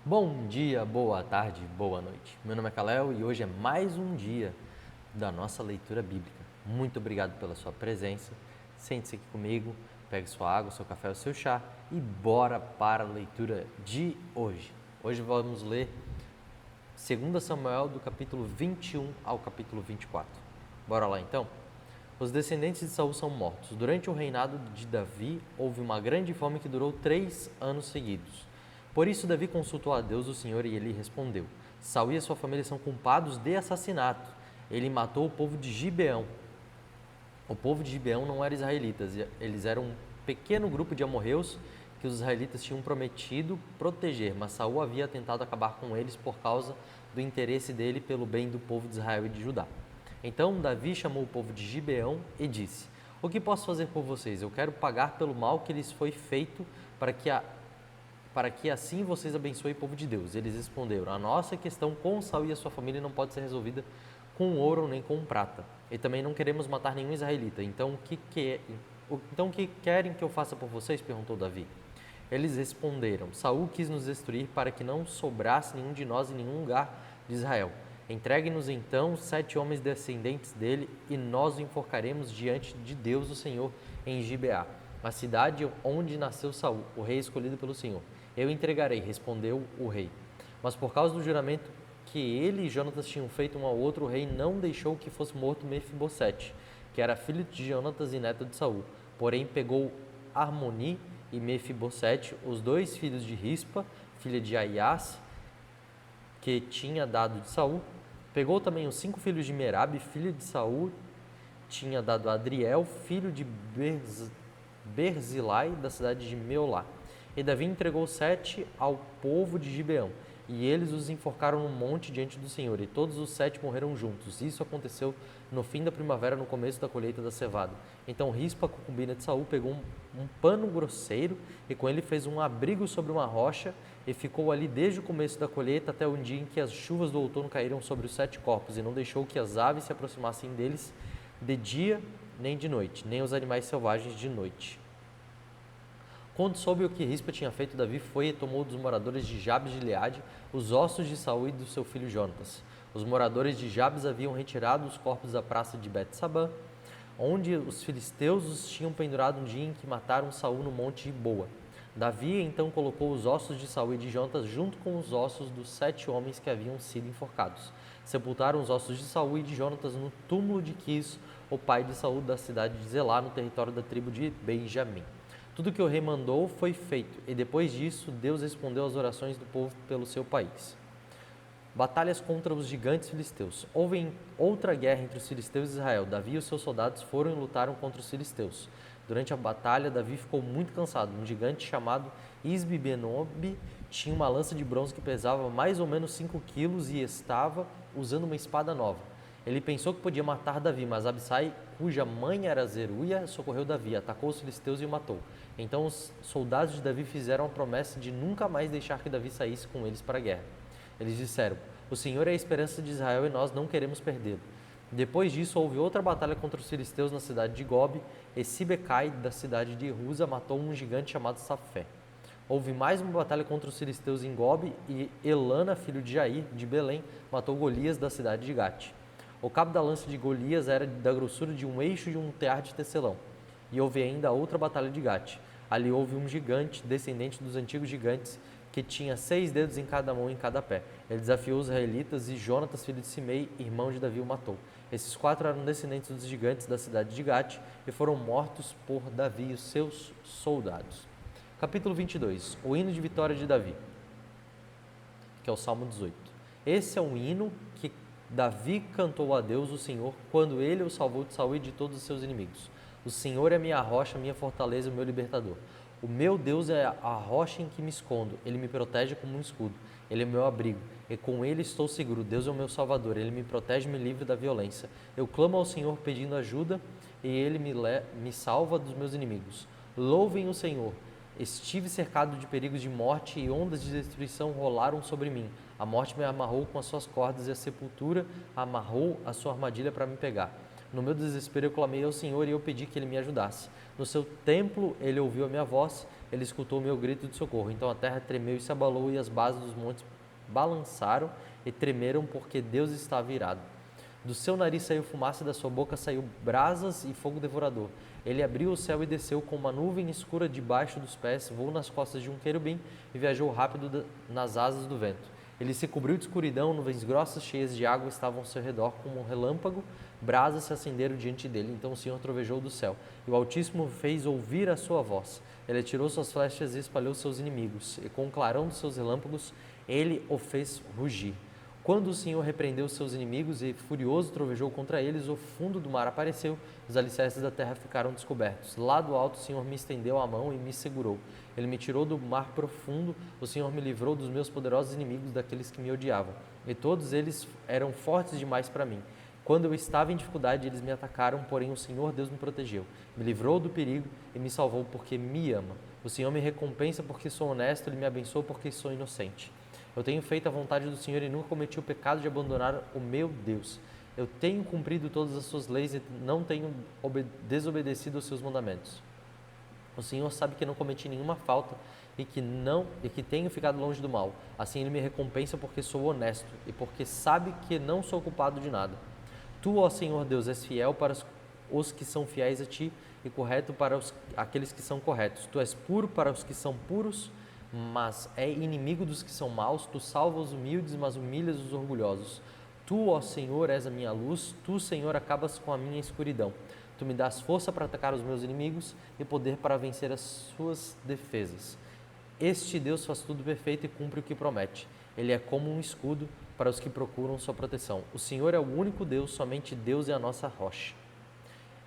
Bom dia, boa tarde, boa noite. Meu nome é Kalel e hoje é mais um dia da nossa leitura bíblica. Muito obrigado pela sua presença. Sente-se aqui comigo, pegue sua água, seu café, o seu chá e bora para a leitura de hoje. Hoje vamos ler 2 Samuel do capítulo 21 ao capítulo 24. Bora lá então? Os descendentes de Saul são mortos. Durante o reinado de Davi, houve uma grande fome que durou 3 anos seguidos. Por isso Davi consultou a Deus, o Senhor, e ele respondeu: Saul e a sua família são culpados de assassinato. Ele matou o povo de Gibeão. O povo de Gibeão não era israelitas, eles eram um pequeno grupo de amorreus que os israelitas tinham prometido proteger, mas Saul havia tentado acabar com eles por causa do interesse dele pelo bem do povo de Israel e de Judá. Então Davi chamou o povo de Gibeão e disse: O que posso fazer por vocês? Eu quero pagar pelo mal que lhes foi feito para que assim vocês abençoem o povo de Deus. Eles responderam: A nossa questão com Saul e a sua família não pode ser resolvida com ouro nem com prata. E também não queremos matar nenhum israelita. Então o que querem que eu faça por vocês? Perguntou Davi. Eles responderam: Saul quis nos destruir para que não sobrasse nenhum de nós em nenhum lugar de Israel. Entregue-nos então 7 homens descendentes dele e nós o enforcaremos diante de Deus o Senhor em Gibeá, a cidade onde nasceu Saul, o rei escolhido pelo Senhor. Eu entregarei, respondeu o rei. Mas por causa do juramento que ele e Jonatas tinham feito um ao outro, o rei não deixou que fosse morto Mefibosete, que era filho de Jonatas e neto de Saul. Porém pegou Armoni e Mefibosete, os 2 filhos de Rispa, filha de Aias, que tinha dado de Saul. Pegou também os 5 filhos de Merabe, filha de Saul, tinha dado a Adriel, filho de Berzilai, da cidade de Meolá. E Davi entregou 7 ao povo de Gibeão, e eles os enforcaram no monte diante do Senhor, e todos os 7 morreram juntos. Isso aconteceu no fim da primavera, no começo da colheita da cevada. Então Rispa, concubina de Saul, pegou um pano grosseiro, e com ele fez um abrigo sobre uma rocha, e ficou ali desde o começo da colheita até o dia em que as chuvas do outono caíram sobre os 7 corpos, e não deixou que as aves se aproximassem deles de dia nem de noite, nem os animais selvagens de noite. Quando soube o que Rispa tinha feito, Davi foi e tomou dos moradores de Jabes de Gileade os ossos de Saul e do seu filho Jonatas. Os moradores de Jabes haviam retirado os corpos da praça de Bet-Sabã, onde os filisteus os tinham pendurado no dia em que mataram Saul no monte de Boa. Davi então colocou os ossos de Saul e de Jonatas junto com os ossos dos 7 homens que haviam sido enforcados. Sepultaram os ossos de Saul e de Jonatas no túmulo de Quis, o pai de Saul, da cidade de Zelá, no território da tribo de Benjamim. Tudo que o rei mandou foi feito, e depois disso Deus respondeu às orações do povo pelo seu país. Batalhas contra os gigantes filisteus. Houve outra guerra entre os filisteus e Israel. Davi e os seus soldados foram e lutaram contra os filisteus. Durante a batalha, Davi ficou muito cansado. Um gigante chamado Isbi-Benob tinha uma lança de bronze que pesava mais ou menos 5 quilos e estava usando uma espada nova. Ele pensou que podia matar Davi, mas Abissai, cuja mãe era Zeruia, socorreu Davi, atacou os filisteus e o matou. Então os soldados de Davi fizeram a promessa de nunca mais deixar que Davi saísse com eles para a guerra. Eles disseram: O Senhor é a esperança de Israel e nós não queremos perdê-lo. Depois disso, houve outra batalha contra os filisteus na cidade de Gobe, e Sibecai, da cidade de Ruza, matou um gigante chamado Safé. Houve mais uma batalha contra os filisteus em Gobe, e Elana, filho de Jair, de Belém, matou Golias, da cidade de Gate. O cabo da lança de Golias era da grossura de um eixo de um tear de tecelão. E houve ainda outra batalha de Gate. Ali houve um gigante, descendente dos antigos gigantes, que tinha 6 dedos em cada mão e em cada pé. Ele desafiou os israelitas e Jonatas, filho de Simei, irmão de Davi, o matou. Esses 4 eram descendentes dos gigantes da cidade de Gate e foram mortos por Davi e os seus soldados. Capítulo 22. O hino de vitória de Davi, que é o Salmo 18. Esse é um hino que Davi cantou a Deus, o Senhor, quando ele o salvou de Saul e de todos os seus inimigos. O Senhor é minha rocha, minha fortaleza, o meu libertador. O meu Deus é a rocha em que me escondo, ele me protege como um escudo. Ele é meu abrigo, e com ele estou seguro. Deus é o meu salvador, ele me protege e me livra da violência. Eu clamo ao Senhor pedindo ajuda, e ele me salva dos meus inimigos. Louvem o Senhor. Estive cercado de perigos de morte e ondas de destruição rolaram sobre mim. A morte me amarrou com as suas cordas e a sepultura amarrou a sua armadilha para me pegar. No meu desespero eu clamei ao Senhor e eu pedi que Ele me ajudasse. No seu templo Ele ouviu a minha voz, Ele escutou o meu grito de socorro. Então a terra tremeu e se abalou e as bases dos montes balançaram e tremeram porque Deus estava irado. Do seu nariz saiu fumaça e da sua boca saiu brasas e fogo devorador. Ele abriu o céu e desceu com uma nuvem escura debaixo dos pés, voou nas costas de um querubim e viajou rápido nas asas do vento. Ele se cobriu de escuridão, nuvens grossas cheias de água estavam ao seu redor como um relâmpago, brasas se acenderam diante dele. Então o Senhor trovejou do céu e o Altíssimo fez ouvir a sua voz. Ele atirou suas flechas e espalhou seus inimigos, e com o clarão dos seus relâmpagos ele o fez rugir. Quando o Senhor repreendeu seus inimigos e furioso trovejou contra eles, o fundo do mar apareceu, os alicerces da terra ficaram descobertos. Lá do alto o Senhor me estendeu a mão e me segurou. Ele me tirou do mar profundo, o Senhor me livrou dos meus poderosos inimigos, daqueles que me odiavam. E todos eles eram fortes demais para mim. Quando eu estava em dificuldade, eles me atacaram, porém o Senhor Deus me protegeu. Me livrou do perigo e me salvou porque me ama. O Senhor me recompensa porque sou honesto, Ele me abençoa porque sou inocente. Eu tenho feito a vontade do Senhor e nunca cometi o pecado de abandonar o meu Deus. Eu tenho cumprido todas as suas leis e não tenho desobedecido aos seus mandamentos. O Senhor sabe que não cometi nenhuma falta e que tenho ficado longe do mal. Assim Ele me recompensa porque sou honesto e porque sabe que não sou culpado de nada. Tu, ó Senhor Deus, és fiel para os que são fiéis a Ti e correto para aqueles que são corretos. Tu és puro para os que são puros, mas é inimigo dos que são maus. Tu salvas os humildes, mas humilhas os orgulhosos. Tu, ó Senhor, és a minha luz. Tu, Senhor, acabas com a minha escuridão. Tu me dás força para atacar os meus inimigos e poder para vencer as suas defesas. Este Deus faz tudo perfeito e cumpre o que promete. Ele é como um escudo para os que procuram sua proteção. O Senhor é o único Deus, somente Deus é a nossa rocha.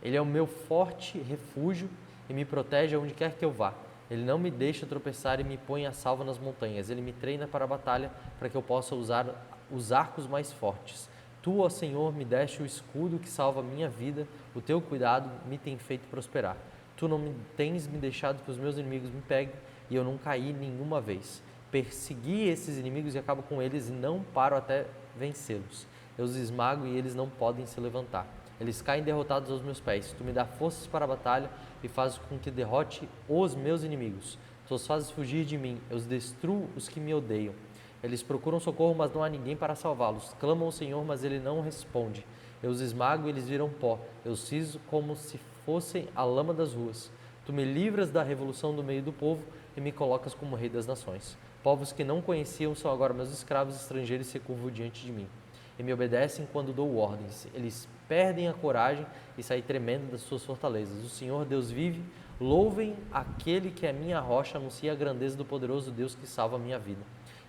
Ele é o meu forte refúgio e me protege aonde quer que eu vá. Ele não me deixa tropeçar e me põe a salvo nas montanhas. Ele me treina para a batalha para que eu possa usar os arcos mais fortes. Tu, ó Senhor, me deste o escudo que salva a minha vida. O teu cuidado me tem feito prosperar. Tu não tens me deixado que os meus inimigos me peguem e eu não caí nenhuma vez. Persegui esses inimigos e acabo com eles e não paro até vencê-los. Eu os esmago e eles não podem se levantar. Eles caem derrotados aos meus pés. Tu me dá forças para a batalha e fazes com que derrote os meus inimigos. Tu os fazes fugir de mim. Eu os destruo os que me odeiam. Eles procuram socorro, mas não há ninguém para salvá-los. Clamam ao Senhor, mas Ele não responde. Eu os esmago e eles viram pó. Eu os fiz como se fossem a lama das ruas. Tu me livras da revolução do meio do povo e me colocas como rei das nações. Povos que não conheciam são agora meus escravos, estrangeiros se curvam diante de mim. E me obedecem quando dou ordens. Eles perdem a coragem e saem tremendo das suas fortalezas. O Senhor Deus vive, louvem aquele que é minha rocha, anuncia a grandeza do poderoso Deus que salva a minha vida.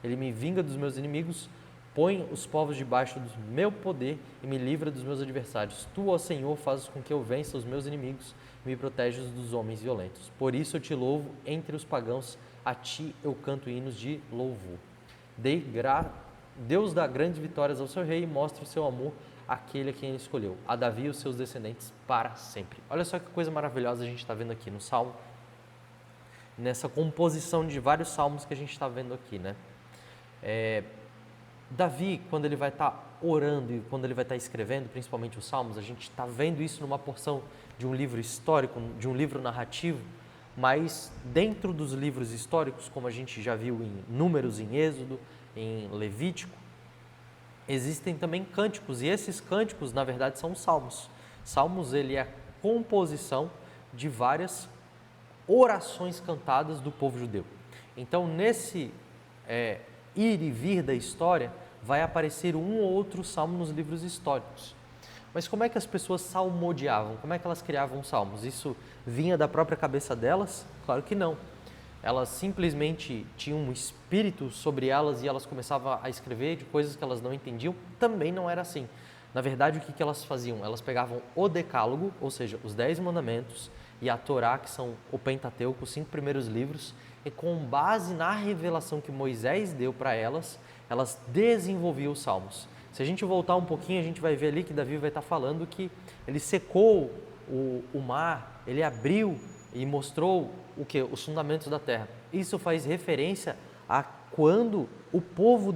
Ele me vinga dos meus inimigos, põe os povos debaixo do meu poder e me livra dos meus adversários. Tu, ó Senhor, fazes com que eu vença os meus inimigos e me protejas dos homens violentos. Por isso eu te louvo entre os pagãos, a ti eu canto hinos de louvor. Deus dá grandes vitórias ao seu rei e mostra o seu amor àquele a quem ele escolheu, a Davi e os seus descendentes para sempre. Olha só que coisa maravilhosa a gente está vendo aqui no Salmo, nessa composição de vários salmos que a gente está vendo aqui, né? Davi, quando ele vai estar orando e quando ele vai estar escrevendo, principalmente os salmos, a gente está vendo isso numa porção de um livro histórico, de um livro narrativo, mas dentro dos livros históricos, como a gente já viu em Números, em Êxodo, em Levítico, existem também cânticos, e esses cânticos, na verdade, são os salmos. Salmos, ele é a composição de várias orações cantadas do povo judeu. Então, nesse ir e vir da história, vai aparecer um ou outro salmo nos livros históricos. Mas como é que as pessoas salmodiavam? Como é que elas criavam salmos? Isso vinha da própria cabeça delas? Claro que não. Elas simplesmente tinham um espírito sobre elas e elas começavam a escrever de coisas que elas não entendiam? Também não era assim. Na verdade, o que elas faziam? Elas pegavam o Decálogo, ou seja, os 10 mandamentos, e a Torá, que são o Pentateuco, os 5 primeiros livros, e com base na revelação que Moisés deu para elas, elas desenvolviam os salmos. Se a gente voltar um pouquinho, a gente vai ver ali que Davi vai estar falando que ele secou o mar, ele abriu e mostrou os fundamentos da terra. Isso faz referência a quando o povo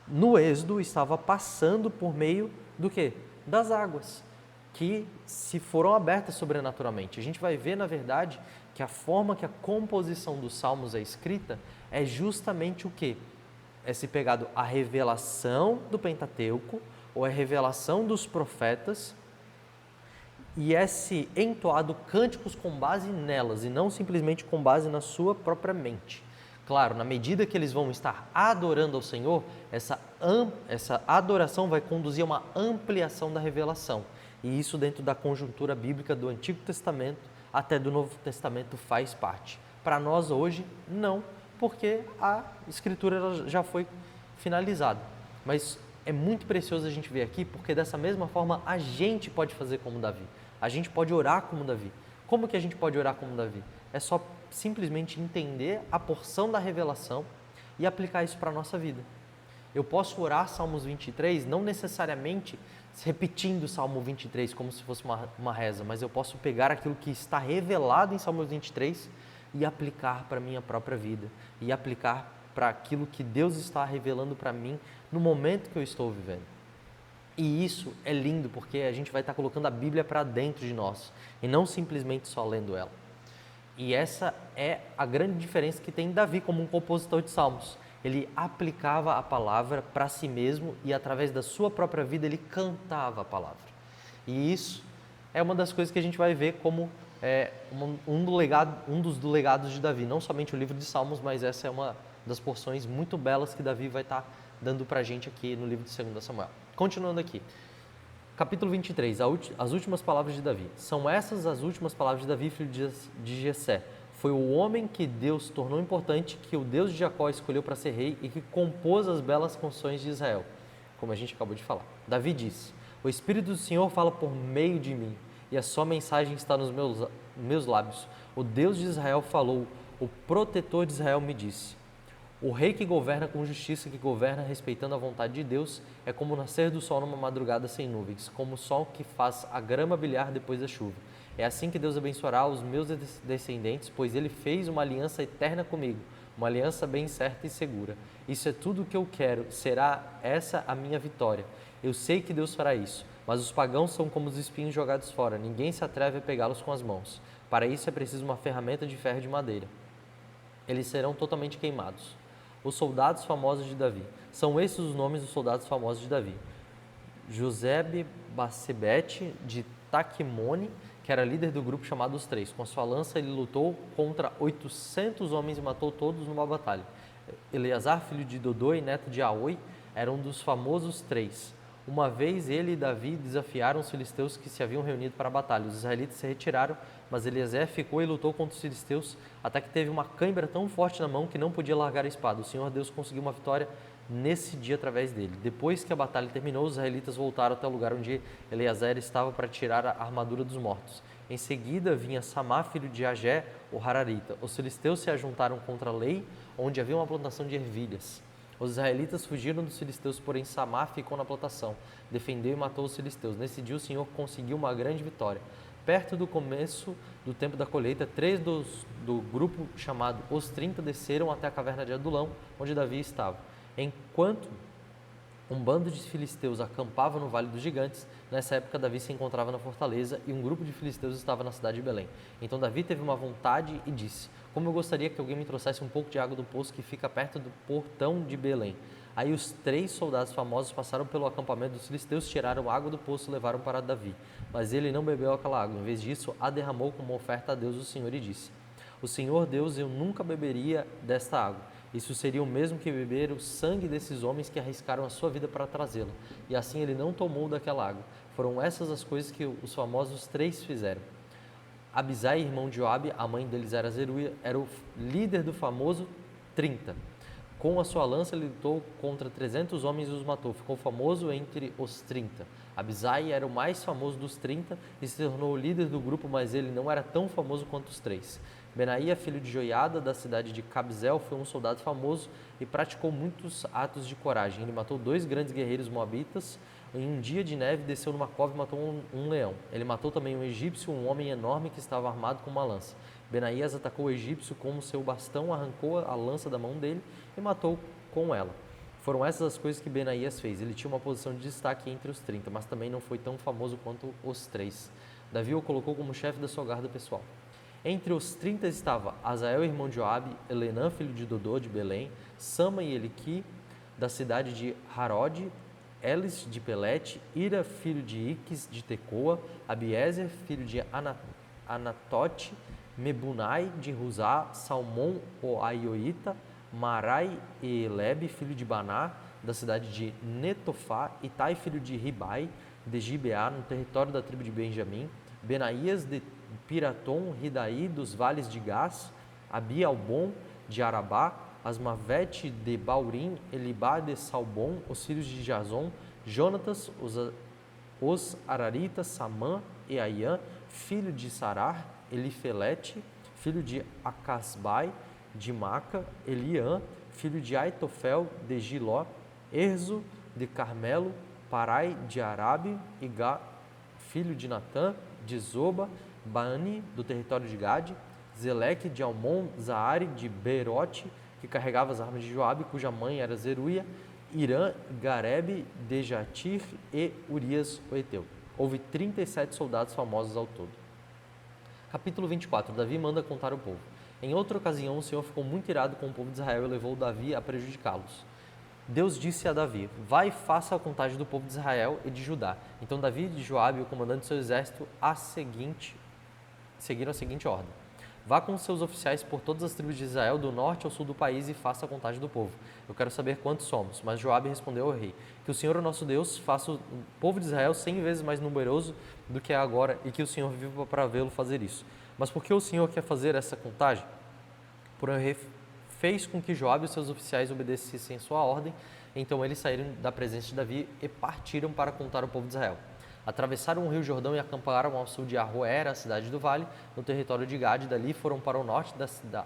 no Êxodo estava passando por meio do quê? das águas, que se foram abertas sobrenaturalmente. A gente vai ver, na verdade, que a forma que a composição dos salmos é escrita é justamente o quê? É se pegado a revelação do Pentateuco, ou a revelação dos profetas, e é se entoado cânticos com base nelas, e não simplesmente com base na sua própria mente. Claro, na medida que eles vão estar adorando ao Senhor, essa adoração vai conduzir a uma ampliação da revelação. E isso dentro da conjuntura bíblica do Antigo Testamento até do Novo Testamento faz parte. Para nós hoje, não, porque a Escritura já foi finalizada. Mas é muito precioso a gente ver aqui, porque dessa mesma forma a gente pode fazer como Davi. A gente pode orar como Davi. Como que a gente pode orar como Davi? É só simplesmente entender a porção da revelação e aplicar isso para a nossa vida. Eu posso orar Salmos 23, não necessariamente repetindo o Salmo 23 como se fosse uma reza, mas eu posso pegar aquilo que está revelado em Salmos 23 e aplicar para a minha própria vida, e aplicar para aquilo que Deus está revelando para mim no momento que eu estou vivendo. E isso é lindo, porque a gente vai estar colocando a Bíblia para dentro de nós, e não simplesmente só lendo ela. E essa é a grande diferença que tem Davi como um compositor de salmos. Ele aplicava a palavra para si mesmo e através da sua própria vida ele cantava a palavra. E isso é uma das coisas que a gente vai ver como um dos legados de Davi. Não somente o livro de Salmos, mas essa é uma das porções muito belas que Davi vai estar dando para a gente aqui no livro de 2 Samuel. Continuando aqui. Capítulo 23, as últimas palavras de Davi. São essas as últimas palavras de Davi, filho de Jessé. Foi o homem que Deus tornou importante, que o Deus de Jacó escolheu para ser rei e que compôs as belas canções de Israel, como a gente acabou de falar. Davi disse: o Espírito do Senhor fala por meio de mim, e a sua mensagem está nos meus lábios. O Deus de Israel falou, o protetor de Israel me disse. O rei que governa com justiça, que governa respeitando a vontade de Deus, é como o nascer do sol numa madrugada sem nuvens, como o sol que faz a grama brilhar depois da chuva. É assim que Deus abençoará os meus descendentes, pois Ele fez uma aliança eterna comigo, uma aliança bem certa e segura. Isso é tudo o que eu quero, será essa a minha vitória. Eu sei que Deus fará isso, mas os pagãos são como os espinhos jogados fora, ninguém se atreve a pegá-los com as mãos. Para isso é preciso uma ferramenta de ferro e de madeira. Eles serão totalmente queimados. Os soldados famosos de Davi. São esses os nomes dos soldados famosos de Davi. Josebe-Basebete de Taquimone, que era líder do grupo chamado Os Três. Com sua lança ele lutou contra 800 homens e matou todos numa batalha. Eleazar, filho de Dodô e neto de Aoi, era um dos famosos Três. Uma vez ele e Davi desafiaram os filisteus que se haviam reunido para a batalha. Os israelitas se retiraram, mas Eliezer ficou e lutou contra os filisteus, até que teve uma cãibra tão forte na mão que não podia largar a espada. O Senhor Deus conseguiu uma vitória nesse dia através dele. Depois que a batalha terminou, os israelitas voltaram até o lugar onde Eliezer estava para tirar a armadura dos mortos. Em seguida vinha Samá, filho de Agé, o Hararita. Os filisteus se ajuntaram contra Lei, onde havia uma plantação de ervilhas. Os israelitas fugiram dos filisteus, porém Samá ficou na plantação, defendeu e matou os filisteus. Nesse dia o Senhor conseguiu uma grande vitória. Perto do começo do tempo da colheita, 3 do grupo chamado Os 30 desceram até a caverna de Adulão, onde Davi estava. Enquanto um bando de filisteus acampava no Vale dos Gigantes, nessa época Davi se encontrava na fortaleza e um grupo de filisteus estava na cidade de Belém. Então Davi teve uma vontade e disse: como eu gostaria que alguém me trouxesse um pouco de água do poço que fica perto do portão de Belém. Aí os 3 soldados famosos passaram pelo acampamento dos filisteus, tiraram água do poço e levaram para Davi. Mas ele não bebeu aquela água. Em vez disso, a derramou como oferta a Deus o Senhor e disse: o Senhor Deus, eu nunca beberia desta água. Isso seria o mesmo que beber o sangue desses homens que arriscaram a sua vida para trazê-la. E assim ele não tomou daquela água. Foram essas as coisas que os famosos 3 fizeram. Abisai, irmão de Joabe, a mãe deles era Zeruia, era o líder do famoso 30. Com a sua lança ele lutou contra 300 homens e os matou. Ficou famoso entre os 30. Abisai era o mais famoso dos 30 e se tornou o líder do grupo, mas ele não era tão famoso quanto os 3. Benaía, filho de Joiada, da cidade de Cabzel, foi um soldado famoso e praticou muitos atos de coragem. Ele matou 2 grandes guerreiros moabitas. Em um dia de neve, desceu numa cova e matou um leão. Ele matou também um egípcio, um homem enorme que estava armado com uma lança. Benaías atacou o egípcio com o seu bastão, arrancou a lança da mão dele e matou com ela. Foram essas as coisas que Benaías fez. Ele tinha uma posição de destaque entre os 30, mas também não foi tão famoso quanto os 3. Davi o colocou como chefe da sua guarda pessoal. Entre os 30 estava Azael, irmão de Joabe, Elenã, filho de Dodô, de Belém, Sama e Eliqui, da cidade de Harod, Elis de Pelete, Ira, filho de Iques, de Tecoa, Abiezer, filho de Anatote, Mebunai, de Ruzá, Salmão, o Aioita, Marai e Elebe, filho de Baná, da cidade de Netofá, Itai, filho de Ribai, de Gibeá, no território da tribo de Benjamim, Benaías, de Piratom, Ridaí, dos vales de Gás, Abi-Albon, de Arabá, Asmavete, de Baurim, Elibá, de Salbom, os filhos de Jazon, Jonatas, os Araritas, Samã e Aiã, filho de Sarar, Elifelete, filho de Acasbai, de Maca, Eliã, filho de Aitofel, de Giló, Erzo, de Carmelo, Parai, de Arabe, Igá, filho de Natã, de Zoba, Bani, do território de Gade, Zeleque, de Almon, Zaari, de Beerote, que carregava as armas de Joabe, cuja mãe era Zeruia, Irã, Garebe, de Jatir e Urias, o Eteu. Houve 37 soldados famosos ao todo. Capítulo 24. Davi manda contar o povo. Em outra ocasião, o Senhor ficou muito irado com o povo de Israel e levou Davi a prejudicá-los. Deus disse a Davi: vai e faça a contagem do povo de Israel e de Judá. Então Davi e Joabe, o comandante do seu exército, seguiram a seguinte ordem: vá com seus oficiais por todas as tribos de Israel, do norte ao sul do país, e faça a contagem do povo. Eu quero saber quantos somos. Mas Joabe respondeu ao rei: que o Senhor, o nosso Deus, faça o povo de Israel 100 vezes mais numeroso do que é agora, e que o Senhor viva para vê-lo fazer isso. Mas por que o Senhor quer fazer essa contagem? Porém, o rei fez com que Joabe e os seus oficiais obedecessem sua ordem. Então eles saíram da presença de Davi e partiram para contar o povo de Israel. Atravessaram o rio Jordão e acamparam ao sul de Arroera, a cidade do vale, no território de Gade. Dali foram para o norte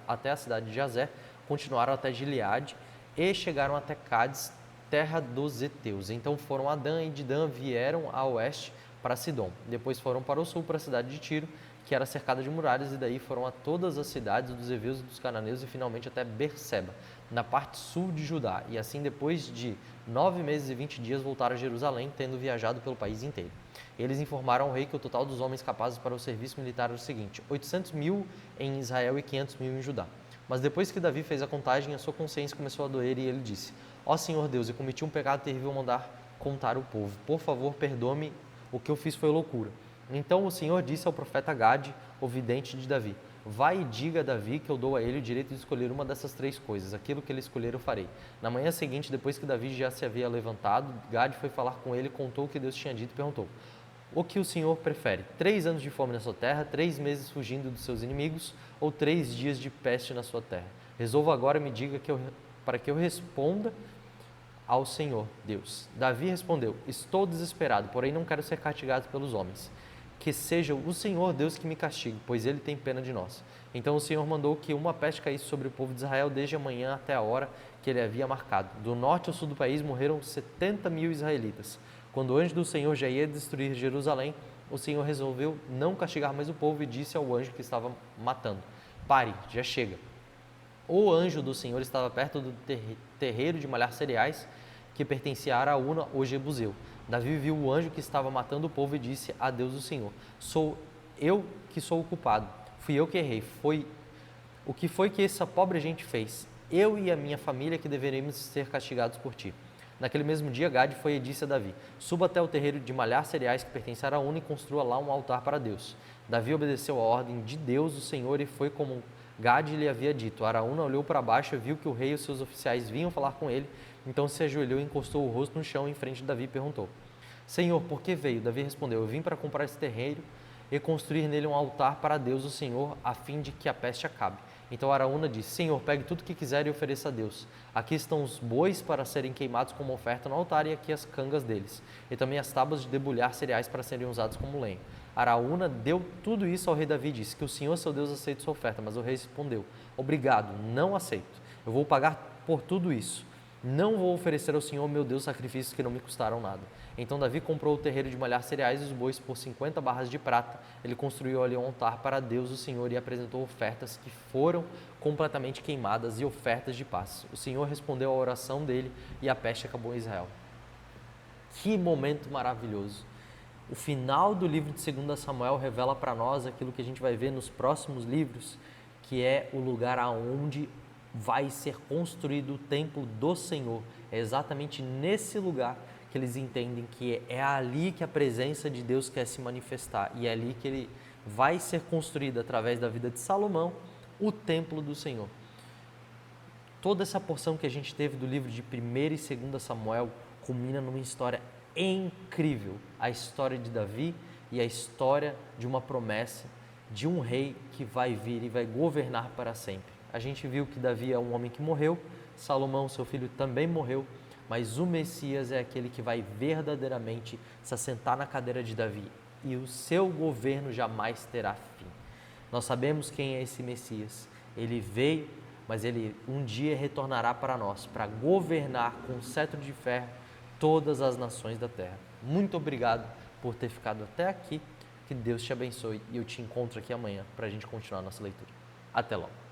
até a cidade de Jazé, continuaram até Gileade e chegaram até Cádiz, terra dos heteus. Então foram a Dan e de Dan vieram a oeste para Sidom. Depois foram para o sul, para a cidade de Tiro, que era cercada de muralhas, e daí foram a todas as cidades dos heveus e dos cananeus e finalmente até Berseba, na parte sul de Judá. E assim, depois de 9 meses e 20 dias, voltaram a Jerusalém, tendo viajado pelo país inteiro. Eles informaram ao rei que o total dos homens capazes para o serviço militar era o seguinte: 800 mil em Israel e 500 mil em Judá. Mas depois que Davi fez a contagem, a sua consciência começou a doer e ele disse: ó Senhor Deus, eu cometi um pecado terrível ao mandar contar o povo. Por favor, perdoa-me, o que eu fiz foi loucura. Então o Senhor disse ao profeta Gade, o vidente de Davi: vai e diga a Davi que eu dou a ele o direito de escolher uma dessas 3 coisas. Aquilo que ele escolher eu farei. Na manhã seguinte, depois que Davi já se havia levantado, Gade foi falar com ele, contou o que Deus tinha dito e perguntou: o que o Senhor prefere? 3 anos de fome na sua terra, 3 meses fugindo dos seus inimigos, ou 3 dias de peste na sua terra? Resolva agora e me diga para que eu responda ao Senhor Deus. Davi respondeu: estou desesperado, porém não quero ser castigado pelos homens. Que seja o Senhor Deus que me castigue, pois ele tem pena de nós. Então o Senhor mandou que uma peste caísse sobre o povo de Israel desde a manhã até a hora que ele havia marcado. Do norte ao sul do país morreram 70 mil israelitas. Quando o anjo do Senhor já ia destruir Jerusalém, o Senhor resolveu não castigar mais o povo e disse ao anjo que estava matando: pare, já chega. O anjo do Senhor estava perto do terreiro de malhar cereais que pertencia a Araúna, o Jebuseu. Davi viu o anjo que estava matando o povo e disse a Deus o Senhor: sou eu que sou o culpado, fui eu que errei, o que foi que essa pobre gente fez? Eu e a minha família que deveríamos ser castigados por ti. Naquele mesmo dia, Gade foi e disse a Davi: suba até o terreiro de malhar cereais que pertence a Araúna e construa lá um altar para Deus. Davi obedeceu a ordem de Deus, o Senhor, e foi como Gade lhe havia dito. Araúna olhou para baixo e viu que o rei e os seus oficiais vinham falar com ele. Então se ajoelhou e encostou o rosto no chão em frente de Davi e perguntou: Senhor, por que veio? Davi respondeu: eu vim para comprar esse terreiro e construir nele um altar para Deus, o Senhor, a fim de que a peste acabe. Então Araúna disse: Senhor, pegue tudo o que quiser e ofereça a Deus. Aqui estão os bois para serem queimados como oferta no altar e aqui as cangas deles. E também as tábuas de debulhar cereais para serem usados como lenha. Araúna deu tudo isso ao rei Davi e disse: que o Senhor, seu Deus, aceite sua oferta. Mas o rei respondeu: obrigado, não aceito. Eu vou pagar por tudo isso. Não vou oferecer ao Senhor, meu Deus, sacrifícios que não me custaram nada. Então Davi comprou o terreiro de malhar cereais e os bois por 50 barras de prata. Ele construiu ali um altar para Deus, o Senhor, e apresentou ofertas que foram completamente queimadas e ofertas de paz. O Senhor respondeu à oração dele e a peste acabou em Israel. Que momento maravilhoso! O final do livro de 2 Samuel revela para nós aquilo que a gente vai ver nos próximos livros, que é o lugar aonde vai ser construído o templo do Senhor. É exatamente nesse lugar que eles entendem que é ali que a presença de Deus quer se manifestar, e é ali que ele vai ser construído através da vida de Salomão, o templo do Senhor. Toda essa porção que a gente teve do livro de 1 e 2 Samuel culmina numa história incrível, a história de Davi e a história de uma promessa de um rei que vai vir e vai governar para sempre. A gente viu que Davi é um homem que morreu, Salomão, seu filho, também morreu, mas o Messias é aquele que vai verdadeiramente se assentar na cadeira de Davi e o seu governo jamais terá fim. Nós sabemos quem é esse Messias. Ele veio, mas ele um dia retornará para nós, para governar com um cetro de ferro todas as nações da terra. Muito obrigado por ter ficado até aqui. Que Deus te abençoe e eu te encontro aqui amanhã para a gente continuar a nossa leitura. Até logo.